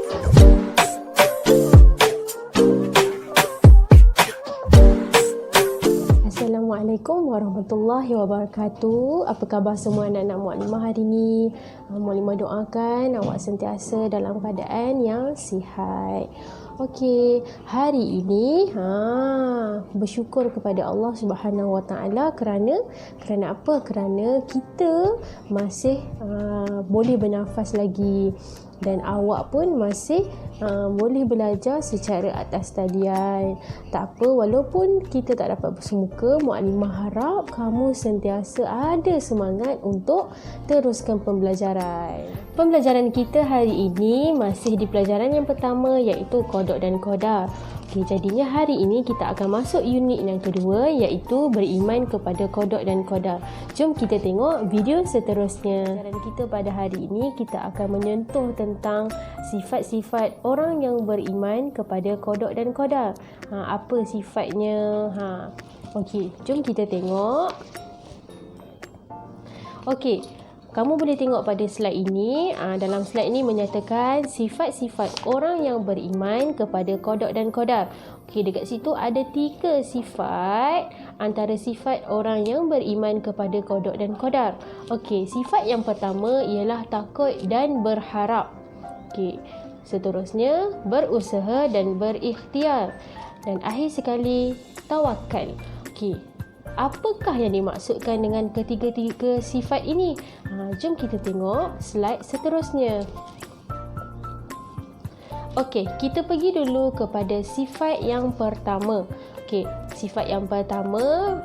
Assalamualaikum warahmatullahi wabarakatuh. Apa khabar semua anak-anak muklimah hari ini? Muklimah doakan awak sentiasa dalam keadaan yang sihat. Okey, hari ini bersyukur kepada Allah Subhanahu Wa Taala kerana apa? Kerana kita masih boleh bernafas lagi dan awak pun masih boleh belajar secara atas talian. Tak apa, walaupun kita tak dapat bersemuka, muklimah harap kamu sentiasa ada semangat untuk teruskan pembelajaran. Pembelajaran kita hari ini masih di pelajaran yang pertama, iaitu kodok dan qadar. Okey, jadinya hari ini kita akan masuk unit yang kedua, iaitu beriman kepada kodok dan qadar. Jom kita tengok video seterusnya. Pelajaran kita pada hari ini kita akan menyentuh tentang sifat-sifat orang yang beriman kepada kodok dan qadar. Apa sifatnya? Okey, jom kita tengok. Okey, kamu boleh tengok pada slide ini. Dalam slide ini menyatakan sifat-sifat orang yang beriman kepada kodok dan qadar. Okey, dekat situ ada 3 sifat antara sifat orang yang beriman kepada kodok dan qadar. Okey, sifat yang pertama ialah takut dan berharap. Okey, seterusnya berusaha dan berikhtiar. Dan akhir sekali tawakal. Okey, apakah yang dimaksudkan dengan ketiga-tiga sifat ini? Jom kita tengok slide seterusnya. Okey, kita pergi dulu kepada sifat yang pertama. Okey, sifat yang pertama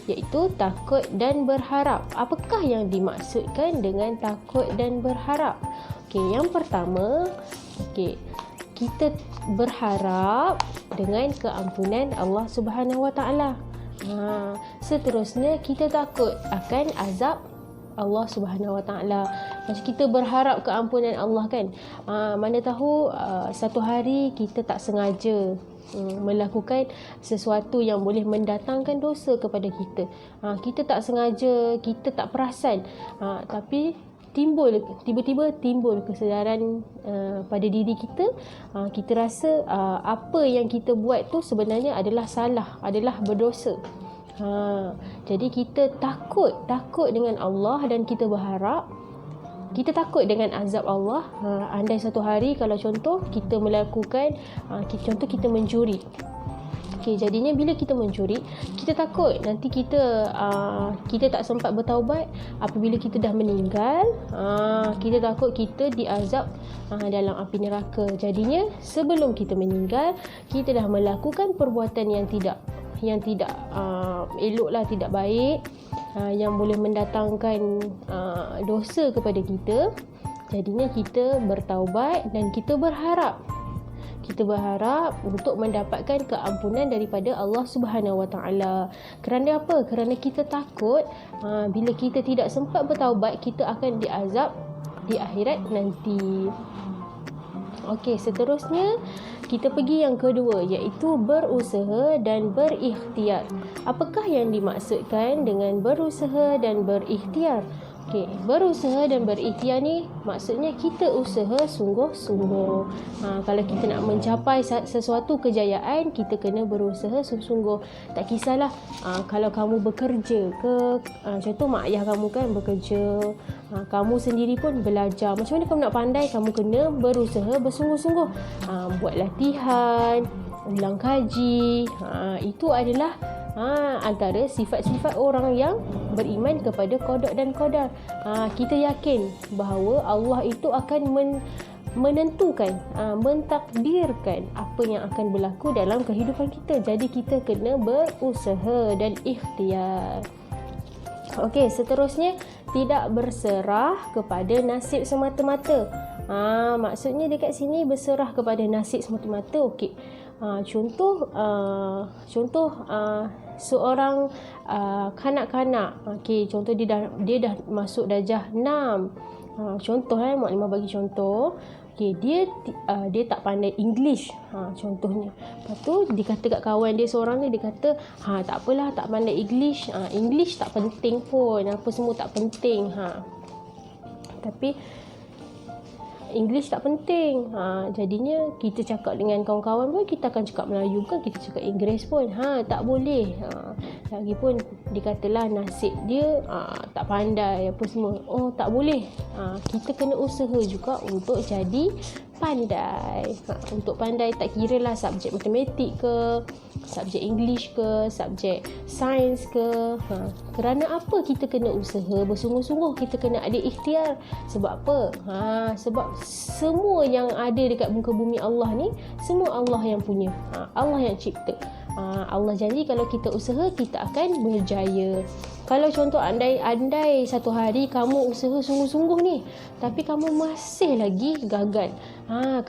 iaitu takut dan berharap. Apakah yang dimaksudkan dengan takut dan berharap? Okey, yang pertama, kita berharap dengan keampunan Allah Subhanahu Wa Taala. Seterusnya kita takut akan azab Allah Subhanahu Wa Taala. Macam kita berharap keampunan Allah kan. Mana tahu satu hari kita tak sengaja melakukan sesuatu yang boleh mendatangkan dosa kepada kita. Kita tak sengaja, kita tak perasan. Tapi tiba-tiba timbul kesedaran pada diri kita. Kita rasa apa yang kita buat tu sebenarnya adalah salah, adalah berdosa. Jadi kita takut dengan Allah dan kita berharap, kita takut dengan azab Allah. Andai satu hari kalau contoh kita melakukan, contoh kita mencuri. Okey, jadinya bila kita mencuri, kita takut nanti kita tak sempat bertaubat. Apabila kita dah meninggal, kita takut kita diazab dalam api neraka. Jadinya sebelum kita meninggal, kita dah melakukan perbuatan yang tidak eloklah, tidak baik, yang boleh mendatangkan dosa kepada kita. Jadinya kita bertaubat dan kita berharap untuk mendapatkan keampunan daripada Allah Subhanahu Wa Taala. Kerana apa? Kerana kita takut bila kita tidak sempat bertaubat, kita akan diazab di akhirat nanti. Okey, seterusnya kita pergi yang kedua, iaitu berusaha dan berikhtiar. Apakah yang dimaksudkan dengan berusaha dan berikhtiar? Okey, berusaha dan berikhtiar ni maksudnya kita usaha sungguh-sungguh. Kalau kita nak mencapai sesuatu kejayaan, kita kena berusaha sungguh-sungguh. Tak kisahlah kalau kamu bekerja ke, contoh mak ayah kamu kan bekerja, kamu sendiri pun belajar. Macam mana kamu nak pandai? Kamu kena berusaha bersungguh-sungguh. Buat latihan, ulang kaji. Itu adalah antara sifat-sifat orang yang beriman kepada kodok dan qadar. Kita yakin bahawa Allah itu akan menentukan, mentakdirkan apa yang akan berlaku dalam kehidupan kita. Jadi kita kena berusaha dan ikhtiar. Okey, seterusnya tidak berserah kepada nasib semata-mata. Maksudnya dekat sini berserah kepada nasib semata-mata. Okey. Contoh seorang kanak-kanak. Okey, contoh dia dah masuk darjah 6. Contoh muklimah bagi contoh. Okey, dia tak pandai English. Contohnya. Lepas tu dia kata kat kawan dia seorang ni, dia kata, tak apalah, tak pandai English. English tak penting pun. Apa semua tak penting. Tapi English tak penting. Jadinya kita cakap dengan kawan-kawan pun kita akan cakap Melayu ke, kita cakap Inggeris pun. Tak boleh. Lagipun dikatalah nasib dia tak pandai apa semua. Oh, tak boleh. Kita kena usaha juga untuk jadi pandai. Untuk pandai tak kira lah subjek matematik ke, subjek English ke, subjek sains ke. Kerana apa kita kena usaha bersungguh-sungguh, kita kena ada ikhtiar. Sebab apa? Sebab semua yang ada dekat muka bumi Allah ni, semua Allah yang punya. Allah yang cipta. Allah janji kalau kita usaha, kita akan berjaya. Kalau contoh andai satu hari kamu usaha sungguh-sungguh ni, tapi kamu masih lagi gagal,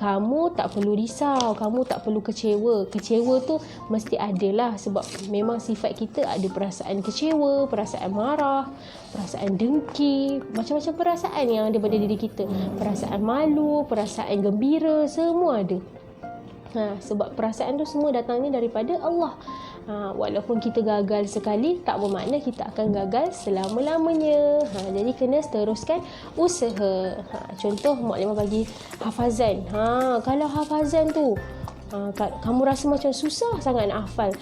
kamu tak perlu risau, kamu tak perlu kecewa. Kecewa tu mesti ada lah, sebab memang sifat kita ada perasaan kecewa, perasaan marah, perasaan dengki, macam-macam perasaan yang ada pada diri kita. Perasaan malu, perasaan gembira, semua ada. Sebab perasaan tu semua datangnya daripada Allah. Walaupun kita gagal sekali, tak bermakna kita akan gagal selama-lamanya. Jadi kena teruskan usaha. Contoh Mak Limah bagi hafazan. Kalau hafazan tu kamu rasa macam susah sangat nak hafal,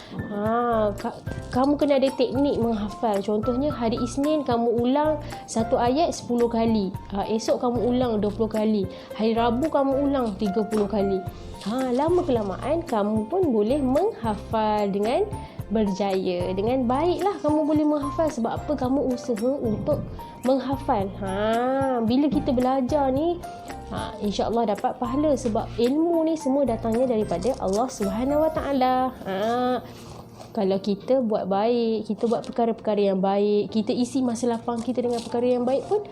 kamu kena ada teknik menghafal. Contohnya hari Isnin kamu ulang satu ayat 10 kali, esok kamu ulang 20 kali, hari Rabu kamu ulang 30 kali. Lama kelamaan kamu pun boleh menghafal dengan berjaya, dengan baiklah kamu boleh menghafal. Sebab apa? Kamu usaha untuk menghafal. Bila kita belajar ni, insya-Allah dapat pahala, sebab ilmu ni semua datangnya daripada Allah Subhanahu Wa Taala. Kalau kita buat baik, kita buat perkara-perkara yang baik, kita isi masa lapang kita dengan perkara yang baik pun,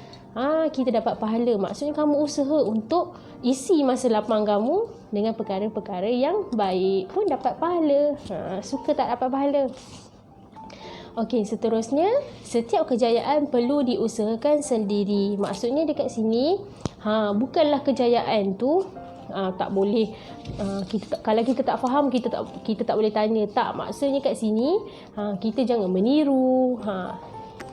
kita dapat pahala. Maksudnya kamu usaha untuk isi masa lapang kamu dengan perkara-perkara yang baik pun dapat pahala. Suka tak dapat pahala? Okey, seterusnya, setiap kejayaan perlu diusahakan sendiri. Maksudnya dekat sini, bukanlah kejayaan tu tak boleh, kalau kita tak faham, kita tak boleh tanya. Tak, maksudnya kat sini kita jangan meniru.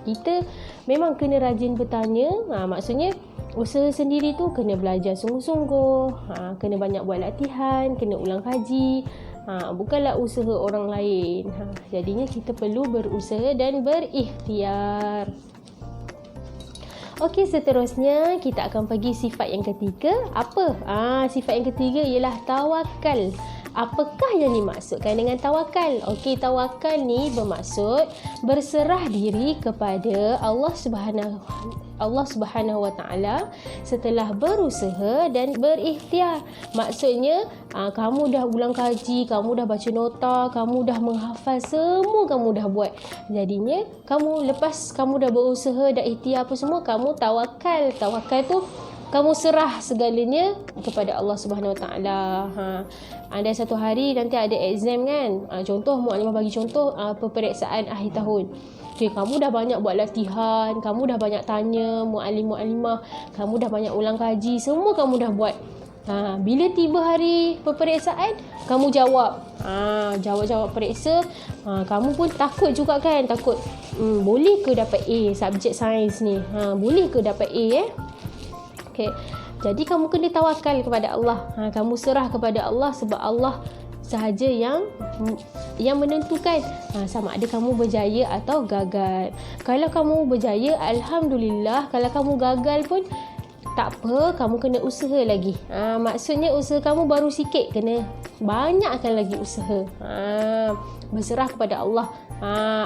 Kita memang kena rajin bertanya. Maksudnya usaha sendiri tu kena belajar sungguh-sungguh, kena banyak buat latihan, kena ulang kaji. Bukanlah usaha orang lain. Jadinya kita perlu berusaha dan berikhtiar. Okey, seterusnya kita akan pergi sifat yang ketiga. Apa? Sifat yang ketiga ialah tawakal. Apakah yang dimaksudkan dengan tawakal? Okey, tawakal ni bermaksud berserah diri kepada Allah Subhanahu Wa Taala setelah berusaha dan berikhtiar. Maksudnya kamu dah ulang kaji, kamu dah baca nota, kamu dah menghafal, semua kamu dah buat. Jadinya kamu lepas kamu dah berusaha, dah ikhtiar apa semua, kamu tawakal. Tawakal tu kamu serah segalanya kepada Allah Subhanahu Wa Taala. Ada satu hari nanti ada exam kan. Contoh Mak Limah bagi contoh peperiksaan akhir tahun. Okay, kamu dah banyak buat latihan, kamu dah banyak tanya muallim-muallimah, kamu dah banyak ulang kaji, semua kamu dah buat. Bila tiba hari peperiksaan, kamu jawab. Jawab periksa, kamu pun takut juga kan, takut boleh ke dapat A subjek sains ni? Boleh ke dapat A Okay. Jadi kamu kena tawakal kepada Allah. Kamu serah kepada Allah, sebab Allah sahaja yang menentukan sama ada kamu berjaya atau gagal. Kalau kamu berjaya, alhamdulillah. Kalau kamu gagal pun tak apa, kamu kena usaha lagi. Maksudnya usaha kamu baru sikit, kena banyakkan lagi usaha. Berserah kepada Allah.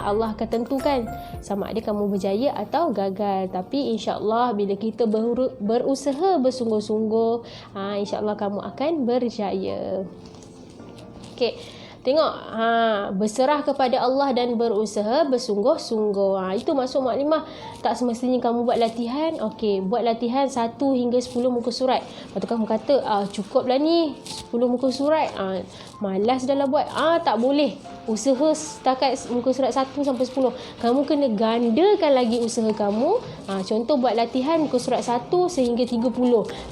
Allah akan tentukan sama ada kamu berjaya atau gagal. Tapi insya-Allah bila kita berusaha bersungguh-sungguh, insya-Allah kamu akan berjaya. Okey. Tengok, berserah kepada Allah dan berusaha bersungguh-sungguh. Itu maksud Mak Limah. Tak semestinya kamu buat latihan. Okey, buat latihan 1 hingga 10 muka surat. Lepas tu kamu kata, cukuplah ni 10 muka surat. Malas dah lah buat. Tak boleh. Usaha setakat muka surat 1 sampai 10. Kamu kena gandakan lagi usaha kamu. Contoh buat latihan muka surat 1 sehingga 30.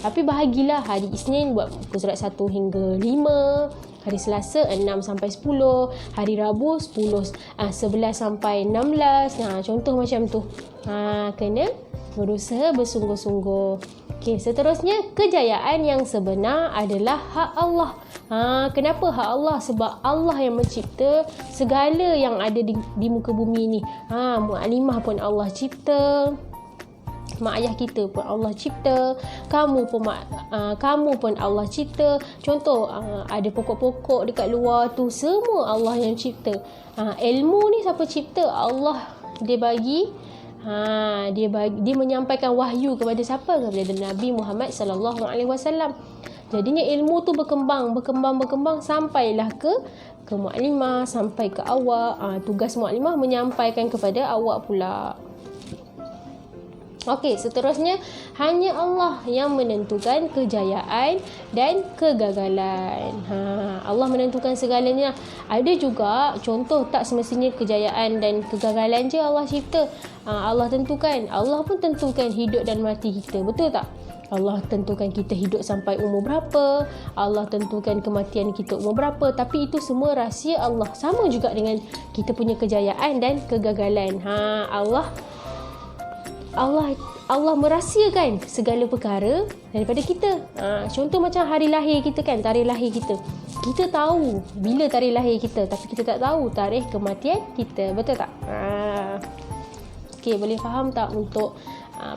Tapi bahagilah hari Isnin buat muka surat 1 hingga 5. Hari Selasa 6 sampai 10, hari Rabu 11 sampai 16. Contoh macam tu. Kena berusaha bersungguh-sungguh. Okey, seterusnya kejayaan yang sebenar adalah hak Allah. Kenapa hak Allah? Sebab Allah yang mencipta segala yang ada di muka bumi ni. Mukadimah pun Allah cipta, mak ayah kita pun Allah cipta, kamu pun Allah cipta. Contoh, ada pokok-pokok dekat luar tu, semua Allah yang cipta. Ilmu ni siapa cipta? Allah. Dia bagi dia menyampaikan wahyu kepada siapa? Kepada Nabi Muhammad sallallahu alaihi wasallam. Jadinya ilmu tu berkembang sampailah ke mukadimah, sampai ke awak. Tugas mukadimah menyampaikan kepada awak pula. Okey, seterusnya hanya Allah yang menentukan kejayaan dan kegagalan. Allah menentukan segalanya. Ada juga contoh tak semestinya kejayaan dan kegagalan je Allah cipta. Allah tentukan. Allah pun tentukan hidup dan mati kita. Betul tak? Allah tentukan kita hidup sampai umur berapa. Allah tentukan kematian kita umur berapa. Tapi itu semua rahsia Allah. Sama juga dengan kita punya kejayaan dan kegagalan. Allah merahsiakan segala perkara daripada kita. Contoh macam hari lahir kita kan, tarikh lahir kita. Kita tahu bila tarikh lahir kita, tapi kita tak tahu tarikh kematian kita. Betul tak? Okey, boleh faham tak untuk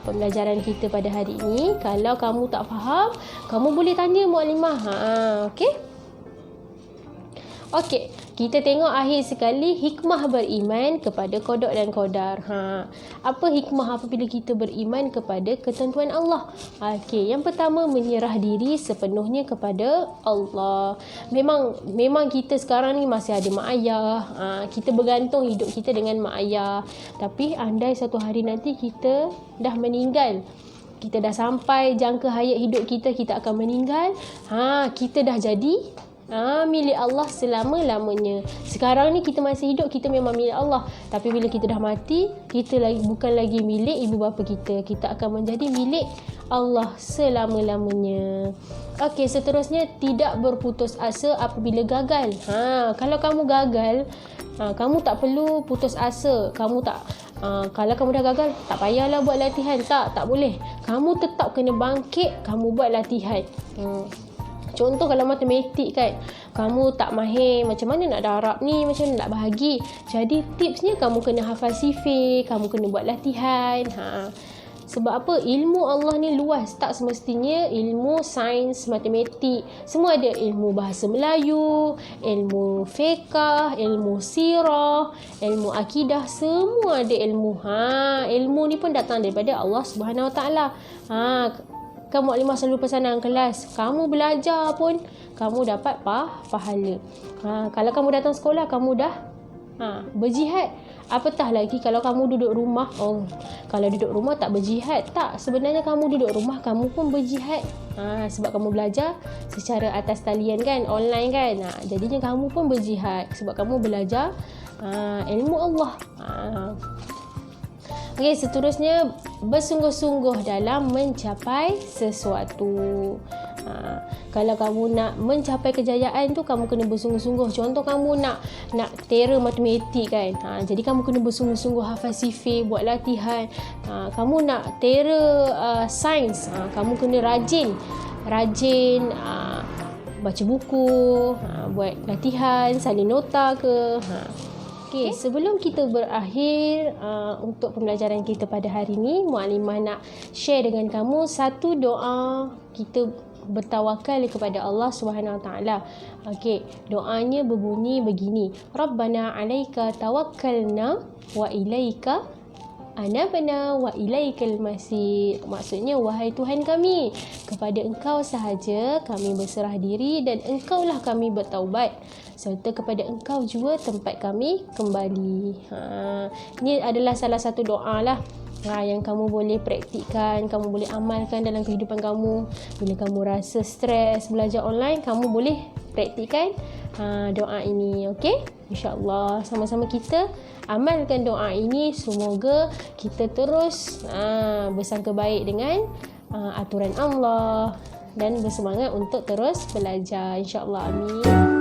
pembelajaran kita pada hari ini? Kalau kamu tak faham, kamu boleh tanya mukadimah. Okey? Okey, kita tengok akhir sekali hikmah beriman kepada qada dan qadar. Apa hikmah apabila kita beriman kepada ketentuan Allah? Okey, yang pertama menyerah diri sepenuhnya kepada Allah. Memang kita sekarang ni masih ada mak ayah. Kita bergantung hidup kita dengan mak ayah. Tapi andai satu hari nanti kita dah meninggal, kita dah sampai jangka hayat hidup kita akan meninggal. Kita dah jadi milik Allah selama-lamanya. Sekarang ni kita masih hidup, kita memang milik Allah. Tapi bila kita dah mati, kita bukan lagi milik ibu bapa kita. Kita akan menjadi milik Allah selama-lamanya. Okey, seterusnya tidak berputus asa apabila gagal. Kalau kamu gagal, kamu tak perlu putus asa. Kalau kamu dah gagal, tak payahlah buat latihan. Tak boleh. Kamu tetap kena bangkit, kamu buat latihan. Contoh kalau matematik kan, kamu tak mahir, macam mana nak darab ni, macam mana nak bahagi. Jadi tipsnya kamu kena hafal sifir, kamu kena buat latihan. Sebab apa? Ilmu Allah ni luas, tak semestinya ilmu sains, matematik. Semua ada, ilmu bahasa Melayu, ilmu fiqh, ilmu sirah, ilmu akidah, semua ada ilmu. Ilmu ni pun datang daripada Allah Subhanahu Wa Taala. Kamu mukadimah selalu pesan dalam kelas, kamu belajar pun kamu dapat pahala. Kalau kamu datang sekolah, kamu dah berjihad. Apatah lagi kalau kamu duduk rumah. Kalau duduk rumah tak berjihad. Tak, sebenarnya kamu duduk rumah, kamu pun berjihad. Sebab kamu belajar secara atas talian kan, online kan. Jadinya kamu pun berjihad sebab kamu belajar ilmu Allah. Okey, seterusnya bersungguh-sungguh dalam mencapai sesuatu. Kalau kamu nak mencapai kejayaan tu, kamu kena bersungguh-sungguh. Contoh kamu nak tera matematik kan. Jadi kamu kena bersungguh-sungguh hafal sifir, buat latihan. Kamu nak tera sains, kamu kena rajin baca buku, buat latihan, salin nota ke. Okay, sebelum kita berakhir untuk pembelajaran kita pada hari ini, mukadimah nak share dengan kamu satu doa kita bertawakal kepada Allah Subhanahu Wa Taala. Okey, doanya berbunyi begini: Rabbana 'alaika tawakkalna wa ilaika anabna wa ilaikal masir. Maksudnya, wahai Tuhan kami, kepada Engkau sahaja kami berserah diri dan Engkaulah kami bertaubat, serta kepada Engkau juga tempat kami kembali. Ini adalah salah satu doa lah yang kamu boleh praktikkan, kamu boleh amalkan dalam kehidupan kamu. Bila kamu rasa stres belajar online, kamu boleh praktikkan doa ini. Okey, insya-Allah sama-sama kita amalkan doa ini. Semoga kita terus bersangka baik dengan aturan Allah dan bersemangat untuk terus belajar, insya-Allah. Amin.